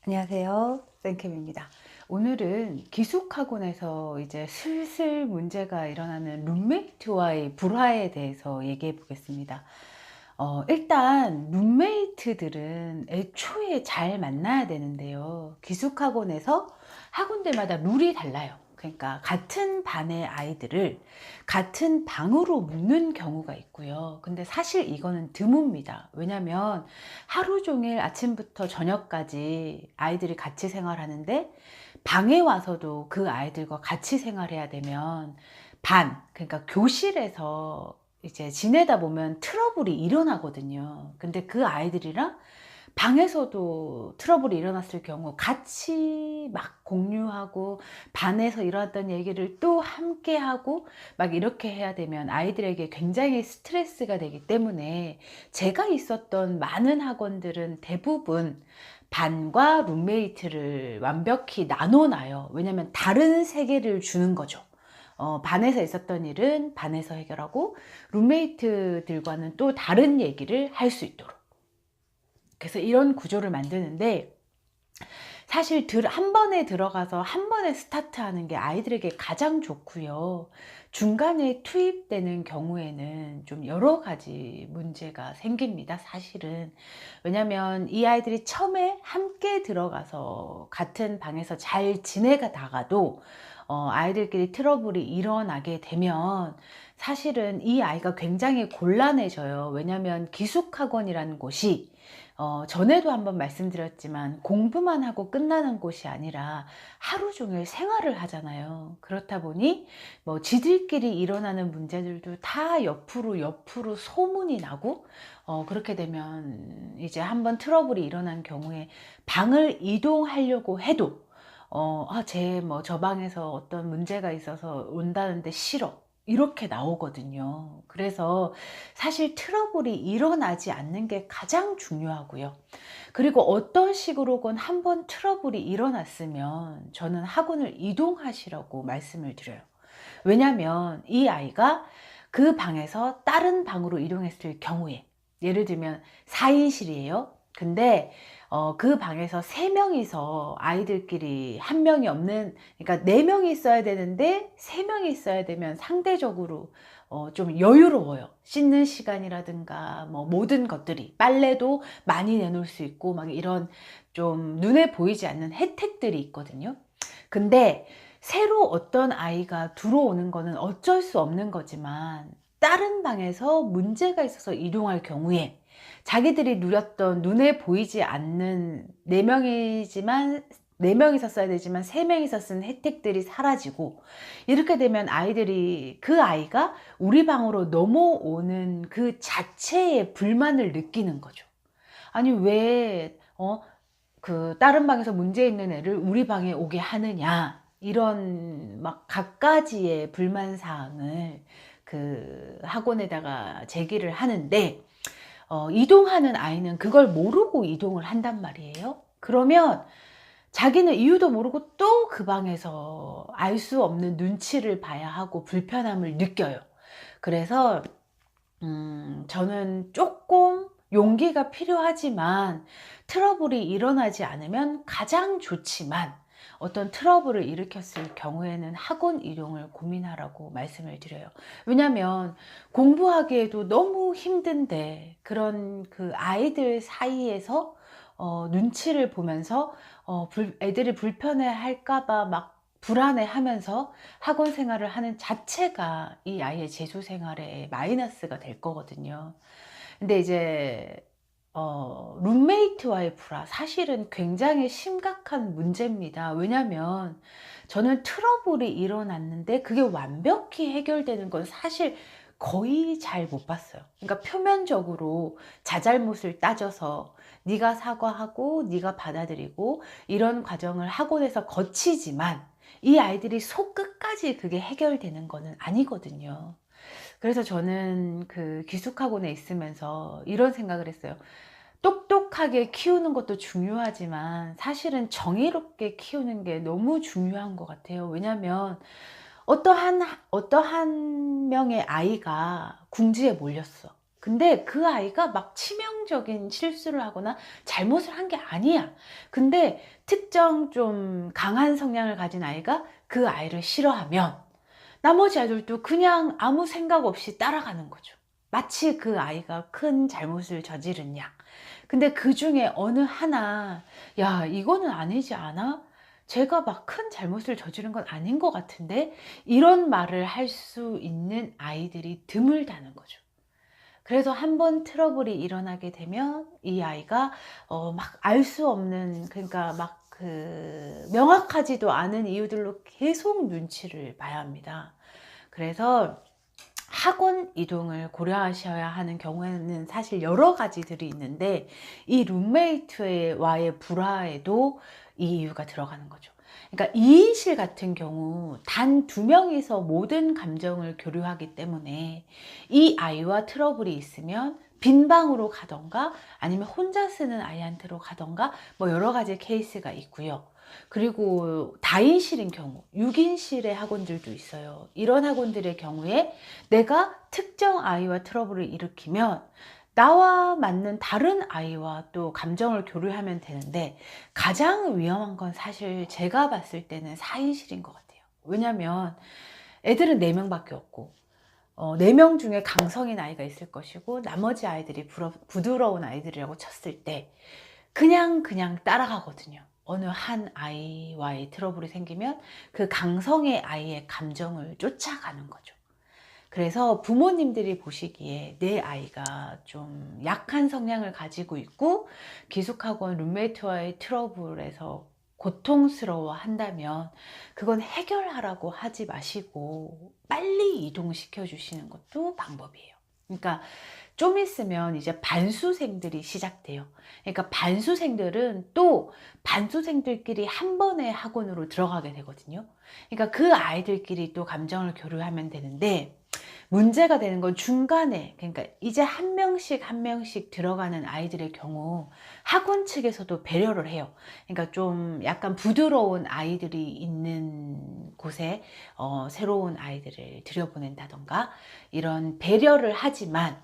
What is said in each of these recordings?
안녕하세요. 쌤캠입니다. 오늘은 기숙학원에서 이제 슬슬 문제가 일어나는 룸메이트와의 불화에 대해서 얘기해 보겠습니다. 일단 룸메이트들은 애초에 잘 만나야 되는데요. 기숙학원에서 학원들마다 룰이 달라요. 그러니까 같은 반의 아이들을 같은 방으로 묶는 경우가 있고요. 근데 사실 이거는 드뭅니다. 왜냐면 하루 종일 아침부터 저녁까지 아이들이 같이 생활하는데 방에 와서도 그 아이들과 같이 생활해야 되면 그러니까 교실에서 이제 지내다 보면 트러블이 일어나거든요. 근데 그 아이들이랑 방에서도 트러블이 일어났을 경우 같이 막 공유하고 반에서 일어났던 얘기를 또 함께 하고 막 이렇게 해야 되면 아이들에게 굉장히 스트레스가 되기 때문에 제가 있었던 많은 학원들은 대부분 반과 룸메이트를 완벽히 나눠 놔요. 왜냐면 다른 세계를 주는 거죠. 반에서 있었던 일은 반에서 해결하고 룸메이트들과는 또 다른 얘기를 할 수 있도록. 그래서 이런 구조를 만드는데 사실 한 번에 들어가서 한 번에 스타트하는 게 아이들에게 가장 좋고요. 중간에 투입되는 경우에는 좀 여러 가지 문제가 생깁니다, 사실은. 왜냐면 이 아이들이 처음에 함께 들어가서 같은 방에서 잘 지내다가도 아이들끼리 트러블이 일어나게 되면 사실은 이 아이가 굉장히 곤란해져요. 왜냐면 기숙학원이라는 곳이 전에도 한번 말씀드렸지만 공부만 하고 끝나는 곳이 아니라 하루 종일 생활을 하잖아요. 그렇다 보니 뭐 지들끼리 일어나는 문제들도 다 옆으로 소문이 나고 그렇게 되면 이제 한번 트러블이 일어난 경우에 방을 이동하려고 해도 쟤 뭐 저 방에서 어떤 문제가 있어서 온다는데 싫어. 이렇게 나오거든요. 그래서 사실 트러블이 일어나지 않는 게 가장 중요하고요. 그리고 어떤 식으로건 한번 트러블이 일어났으면 저는 학원을 이동하시라고 말씀을 드려요. 왜냐면 이 아이가 그 방에서 다른 방으로 이동했을 경우에 예를 들면 4인실이에요. 근데 그 방에서 3명이서 아이들끼리 한 명이 없는, 그러니까 4명이 있어야 되는데 3명이 있어야 되면 상대적으로 좀 여유로워요. 씻는 시간이라든가 뭐 모든 것들이, 빨래도 많이 내놓을 수 있고 막 이런 좀 눈에 보이지 않는 혜택들이 있거든요. 근데 새로 어떤 아이가 들어오는 거는 어쩔 수 없는 거지만 다른 방에서 문제가 있어서 이동할 경우에 자기들이 누렸던 눈에 보이지 않는 4명이지만 4명이서 써야 되지만 3명이서 쓴 혜택들이 사라지고, 이렇게 되면 아이들이 그 아이가 우리 방으로 넘어오는 그 자체에 불만을 느끼는 거죠. 아니 왜 그 다른 방에서 문제 있는 애를 우리 방에 오게 하느냐, 이런 막 갖가지의 불만 사항을 그 학원에다가 제기를 하는데 이동하는 아이는 그걸 모르고 이동을 한단 말이에요. 그러면 자기는 이유도 모르고 또 그 방에서 알 수 없는 눈치를 봐야 하고 불편함을 느껴요. 그래서 저는 조금 용기가 필요하지만 트러블이 일어나지 않으면 가장 좋지만, 어떤 트러블을 일으켰을 경우에는 학원 이동을 고민하라고 말씀을 드려요. 왜냐면 공부하기에도 너무 힘든데 그런 그 아이들 사이에서 눈치를 보면서 애들이 불편해 할까봐 막 불안해하면서 학원 생활을 하는 자체가 이 아이의 재수 생활에 마이너스가 될 거거든요. 근데 이제 룸메이트와의 불화, 사실은 굉장히 심각한 문제입니다. 왜냐면 저는 트러블이 일어났는데 그게 완벽히 해결되는 건 사실 거의 잘 못 봤어요. 그러니까 표면적으로 자잘못을 따져서 네가 사과하고 네가 받아들이고 이런 과정을 학원에서 거치지만 이 아이들이 속끝까지 그게 해결되는 거는 아니거든요. 그래서 저는 그 기숙학원에 있으면서 이런 생각을 했어요. 똑똑하게 키우는 것도 중요하지만 사실은 정의롭게 키우는 게 너무 중요한 것 같아요. 왜냐면 어떠한 명의 아이가 궁지에 몰렸어. 근데 그 아이가 막 치명적인 실수를 하거나 잘못을 한 게 아니야. 근데 특정 좀 강한 성향을 가진 아이가 그 아이를 싫어하면 나머지 아이들도 그냥 아무 생각 없이 따라가는 거죠. 마치 그 아이가 큰 잘못을 저지른 양. 근데 그중에 어느 하나, 야, 이거는 아니지 않아? 제가 막 큰 잘못을 저지른 건 아닌 것 같은데? 이런 말을 할 수 있는 아이들이 드물다는 거죠. 그래서 한 번 트러블이 일어나게 되면 이 아이가 막 알 수 없는, 그러니까 막 명확하지도 않은 이유들로 계속 눈치를 봐야 합니다. 그래서 학원 이동을 고려하셔야 하는 경우에는 사실 여러 가지들이 있는데, 이 룸메이트와의 불화에도 이 이유가 들어가는 거죠. 그러니까 2인실 같은 경우 단 2명이서 모든 감정을 교류하기 때문에 이 아이와 트러블이 있으면 빈 방으로 가던가 아니면 혼자 쓰는 아이한테로 가던가 뭐 여러 가지 케이스가 있고요. 그리고 다인실인 경우, 6인실의 학원들도 있어요. 이런 학원들의 경우에 내가 특정 아이와 트러블을 일으키면 나와 맞는 다른 아이와 또 감정을 교류하면 되는데, 가장 위험한 건 사실 제가 봤을 때는 4인실인 것 같아요. 왜냐면 애들은 4명밖에 없고 4명 중에 강성인 아이가 있을 것이고 나머지 아이들이 부드러운 아이들이라고 쳤을 때 그냥 따라가거든요. 어느 한 아이와의 트러블이 생기면 그 강성의 아이의 감정을 쫓아가는 거죠. 그래서 부모님들이 보시기에 내 아이가 좀 약한 성향을 가지고 있고 기숙학원 룸메이트와의 트러블에서 고통스러워 한다면 그건 해결하라고 하지 마시고 빨리 이동시켜 주시는 것도 방법이에요. 그러니까 좀 있으면 이제 반수생들이 시작돼요. 그러니까 반수생들은 또 반수생들끼리 한 번에 학원으로 들어가게 되거든요. 그러니까 그 아이들끼리 또 감정을 교류하면 되는데, 문제가 되는 건 중간에, 그러니까 이제 한 명씩 한 명씩 들어가는 아이들의 경우 학원 측에서도 배려를 해요. 그러니까 좀 약간 부드러운 아이들이 있는 곳에 새로운 아이들을 들여보낸다던가 이런 배려를 하지만,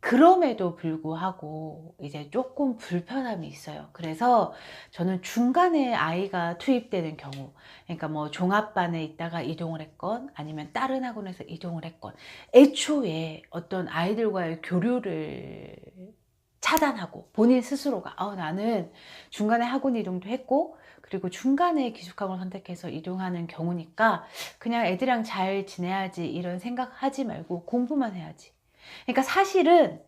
그럼에도 불구하고 이제 조금 불편함이 있어요. 그래서 저는 중간에 아이가 투입되는 경우, 그러니까 뭐 종합반에 있다가 이동을 했건 아니면 다른 학원에서 이동을 했건 애초에 어떤 아이들과의 교류를 차단하고 본인 스스로가 나는 중간에 학원 이동도 했고 그리고 중간에 기숙학원 선택해서 이동하는 경우니까 그냥 애들이랑 잘 지내야지 이런 생각하지 말고 공부만 해야지. 그러니까 사실은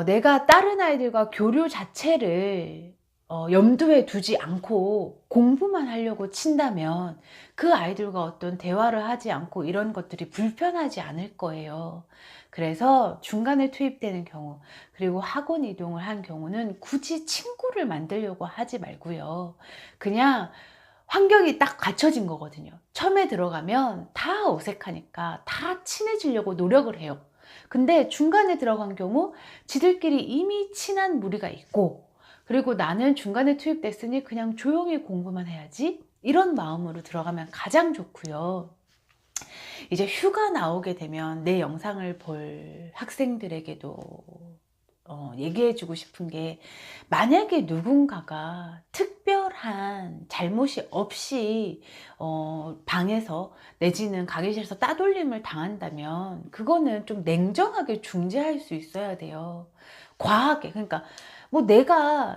내가 다른 아이들과 교류 자체를 염두에 두지 않고 공부만 하려고 친다면 그 아이들과 어떤 대화를 하지 않고 이런 것들이 불편하지 않을 거예요. 그래서 중간에 투입되는 경우, 그리고 학원 이동을 한 경우는 굳이 친구를 만들려고 하지 말고요. 그냥 환경이 딱 갖춰진 거거든요. 처음에 들어가면 다 어색하니까 다 친해지려고 노력을 해요. 근데 중간에 들어간 경우 지들끼리 이미 친한 무리가 있고, 그리고 나는 중간에 투입됐으니 그냥 조용히 공부만 해야지 이런 마음으로 들어가면 가장 좋고요. 이제 휴가 나오게 되면 내 영상을 볼 학생들에게도 얘기해주고 싶은 게, 만약에 누군가가 특별한 잘못이 없이 방에서 내지는 강의실에서 따돌림을 당한다면 그거는 좀 냉정하게 중재할 수 있어야 돼요. 과하게. 그러니까 뭐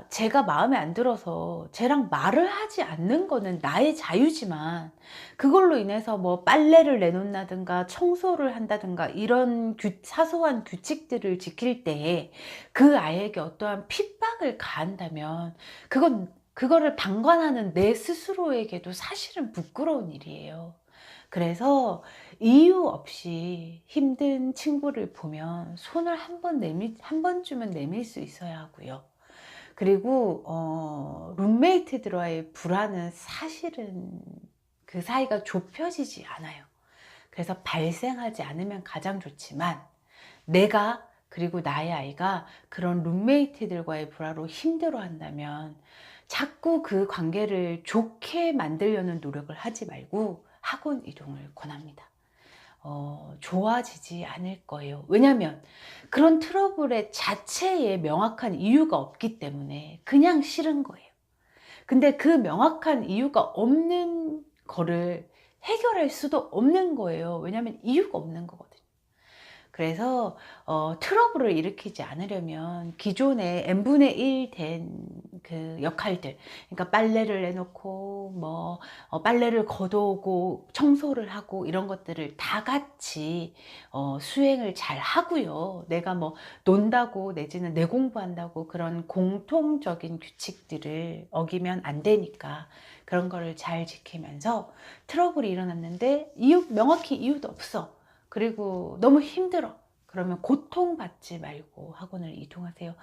제가 마음에 안 들어서 쟤랑 말을 하지 않는 거는 나의 자유지만, 그걸로 인해서 뭐 빨래를 내놓는다든가 청소를 한다든가 이런 사소한 규칙들을 지킬 때에 그 아이에게 어떠한 핍박을 가한다면 그거를 방관하는 내 스스로에게도 사실은 부끄러운 일이에요. 그래서 이유 없이 힘든 친구를 보면 손을 한 번쯤은 내밀 수 있어야 하고요. 그리고 룸메이트들과의 불화는 사실은 그 사이가 좁혀지지 않아요. 그래서 발생하지 않으면 가장 좋지만, 내가 그리고 나의 아이가 그런 룸메이트들과의 불화로 힘들어 한다면 자꾸 그 관계를 좋게 만들려는 노력을 하지 말고 학원 이동을 권합니다. 좋아지지 않을 거예요. 왜냐면 그런 트러블의 자체에 명확한 이유가 없기 때문에 그냥 싫은 거예요. 근데 그 명확한 이유가 없는 거를 해결할 수도 없는 거예요. 왜냐면 이유가 없는 거거든요. 그래서 트러블을 일으키지 않으려면 기존에 n분의 1 된 그 역할들, 그러니까 빨래를 내놓고 뭐 빨래를 걷어오고 청소를 하고 이런 것들을 다 같이 수행을 잘 하고요. 내가 뭐 논다고 내지는 내 공부한다고 그런 공통적인 규칙들을 어기면 안 되니까 그런 거를 잘 지키면서 트러블이 일어났는데 명확히 이유도 없어. 그리고 너무 힘들어. 그러면 고통받지 말고 학원을 이동하세요.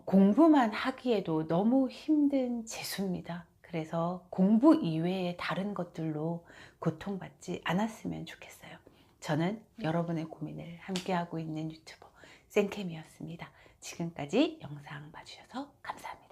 공부만 하기에도 너무 힘든 재수입니다. 그래서 공부 이외의 다른 것들로 고통받지 않았으면 좋겠어요. 저는 여러분의 고민을 함께하고 있는 유튜버 생캠이었습니다. 지금까지 영상 봐주셔서 감사합니다.